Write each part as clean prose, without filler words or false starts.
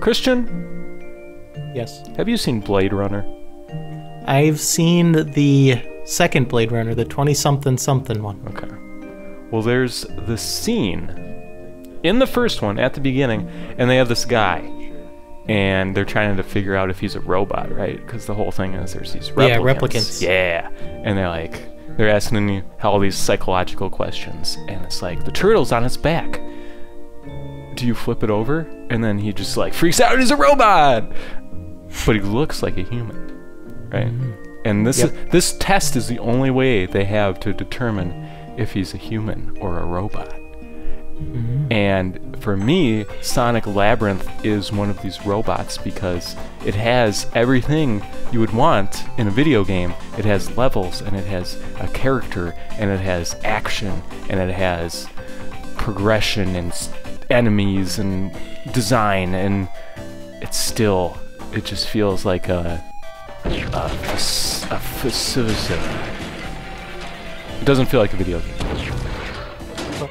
Christian? Yes. Have you seen Blade Runner? I've seen the second Blade Runner, the 20-something one. Okay. Well, there's this scene in the first one at the beginning, and they have this guy, and they're trying to figure out if he's a robot, right? Because the whole thing is there's these replicants. Yeah, replicants. Yeah. And they're asking you all these psychological questions, and it's like, the turtle's on its back. Do you flip it over? And then he just like freaks out, he's a robot! But he looks like a human, right? And this test is the only way they have to determine if he's a human or a robot. And for me, Sonic Labyrinth is one of these robots because it has everything you would want in a video game. It has levels, and it has a character, and it has action, and it has progression, and enemies, and design, and it just feels like it doesn't feel like a video game.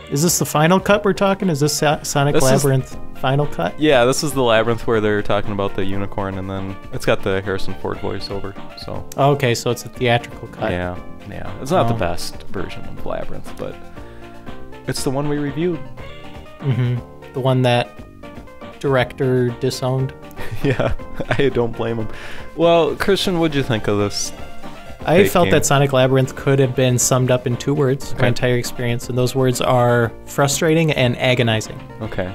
Is this the final cut we're talking? Is this Sonic Labyrinth final cut? Yeah, this is the Labyrinth where they're talking about the unicorn, and then it's got the Harrison Ford voiceover. So. Okay, so it's a theatrical cut. Yeah. It's not the best version of Labyrinth, but it's the one we reviewed. The one that director disowned. Yeah, I don't blame him. Well, Christian, what'd you think of this? I felt that Sonic Labyrinth could have been summed up in 2 words, my entire experience, and those words are frustrating and agonizing. Okay.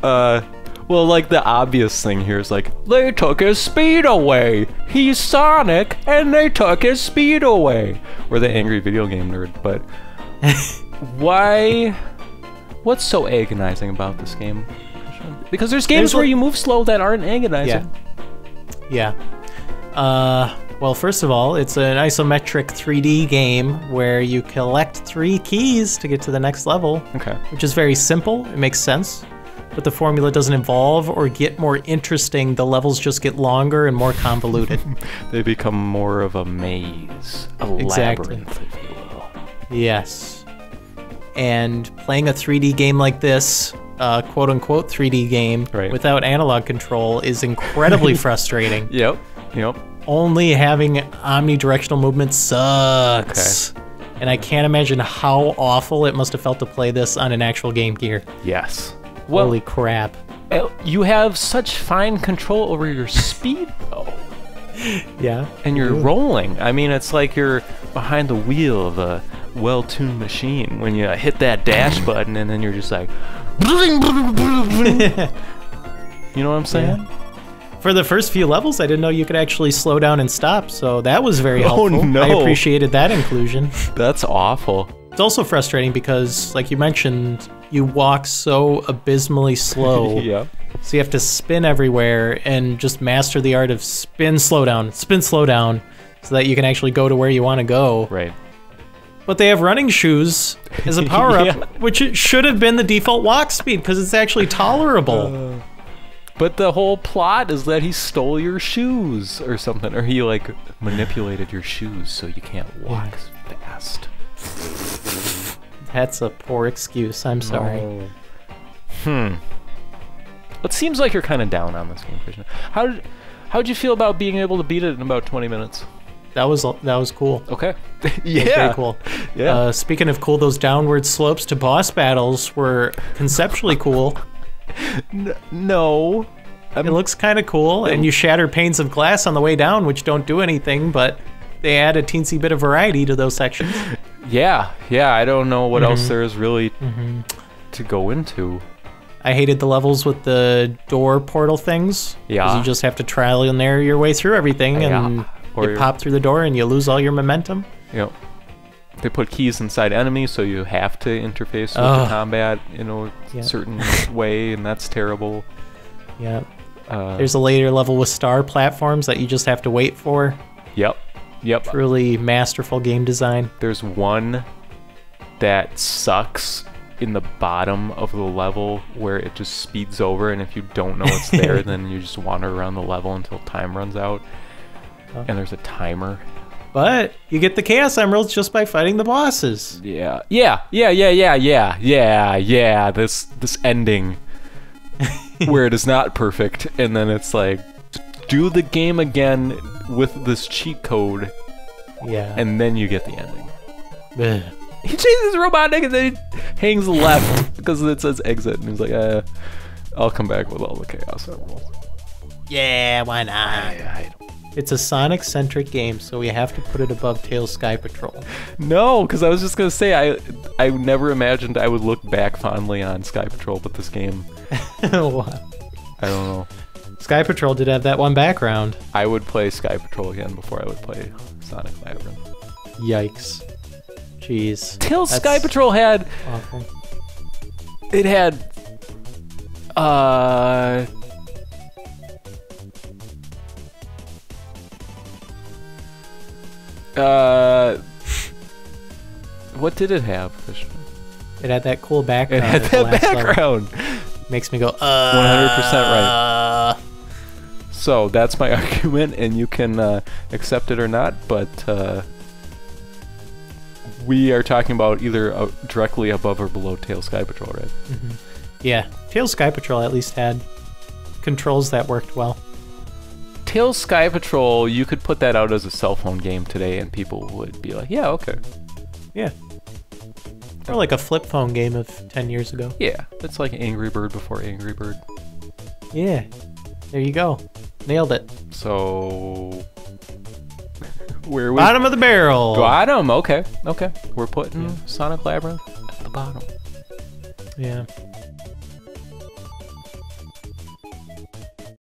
Well, like, the obvious thing here is like, they took his speed away! He's Sonic, and they took his speed away! We're the angry video game nerd, but why? What's so agonizing about this game? Because there's games where you move slow that aren't agonizing. Yeah. Well, first of all, it's an isometric 3D game where you collect 3 keys to get to the next level. Okay. Which is very simple. It makes sense. But the formula doesn't evolve or get more interesting. The levels just get longer and more convoluted. They become more of a maze. A labyrinth, if you will. Yes. And playing a 3D game like this, quote-unquote 3D game, without analog control is incredibly frustrating. Yep. Only having omnidirectional movement sucks. Okay. And I can't imagine how awful it must have felt to play this on an actual Game Gear. Yes. Well, holy crap. You have such fine control over your speed, though. Yeah. And you're rolling. I mean, it's like you're behind the wheel of a well-tuned machine when you hit that dash button, and then you're just like... You know what I'm saying? Yeah. For the first few levels, I didn't know you could actually slow down and stop, so that was very helpful. Oh, no. I appreciated that inclusion. That's awful. It's also frustrating because, like you mentioned, you walk so abysmally slow. Yeah. So you have to spin everywhere and just master the art of spin, slow down, so that you can actually go to where you want to go. Right. But they have running shoes as a power-up, which should have been the default walk speed because it's actually tolerable. But the whole plot is that he stole your shoes or something, or he like manipulated your shoes so you can't walk fast. That's a poor excuse. I'm sorry. It seems like you're kind of down on this game, Christian. How'd you feel about being able to beat it in about 20 minutes? That was cool. Okay. Yeah. Very cool. Yeah. Speaking of cool, those downward slopes to boss battles were conceptually cool. No. It looks kind of cool, and you shatter panes of glass on the way down, which don't do anything, but they add a teensy bit of variety to those sections. Yeah, I don't know what else there is really to go into. I hated the levels with the door portal things. Yeah. Because you just have to trial and error your way through everything, and you pop through the door and you lose all your momentum. Yep. They put keys inside enemies, so you have to interface with the combat in a certain way, and that's terrible. Yeah. There's a later level with star platforms that you just have to wait for. Yep. Truly masterful game design. There's one that sucks in the bottom of the level where it just speeds over, and if you don't know it's there, then you just wander around the level until time runs out. And there's a timer. But you get the Chaos Emeralds just by fighting the bosses. Yeah. This ending. where it is not perfect, and then it's like, do the game again with this cheat code, and then you get the ending. He chases Robotnik and then he hangs left because it says exit, and he's like, I'll come back with all the chaos emeralds. Yeah, why not? It's a Sonic-centric game, so we have to put it above Tails Sky Patrol. No, because I was just going to say, I never imagined I would look back fondly on Sky Patrol, but this game... What? I don't know. Sky Patrol did have that one background. I would play Sky Patrol again before I would play Sonic Labyrinth. Yikes. Jeez. Tails Sky Patrol had... Awful. It had... what did it have, Christian? It had that cool background. It had that background. Makes me go, 100% right. So that's my argument, and you can accept it or not, but we are talking about either directly above or below Tails Sky Patrol, right? Mm-hmm. Yeah, Tails Sky Patrol at least had controls that worked well. Tails Sky Patrol, you could put that out as a cell phone game today, and people would be like, yeah, okay. Yeah. Or like a flip phone game of 10 years ago. Yeah, it's like Angry Bird before Angry Bird. Yeah, there you go. Nailed it. So... where we... Bottom of the barrel. Bottom, okay. We're putting Sonic Labyrinth at the bottom. Yeah.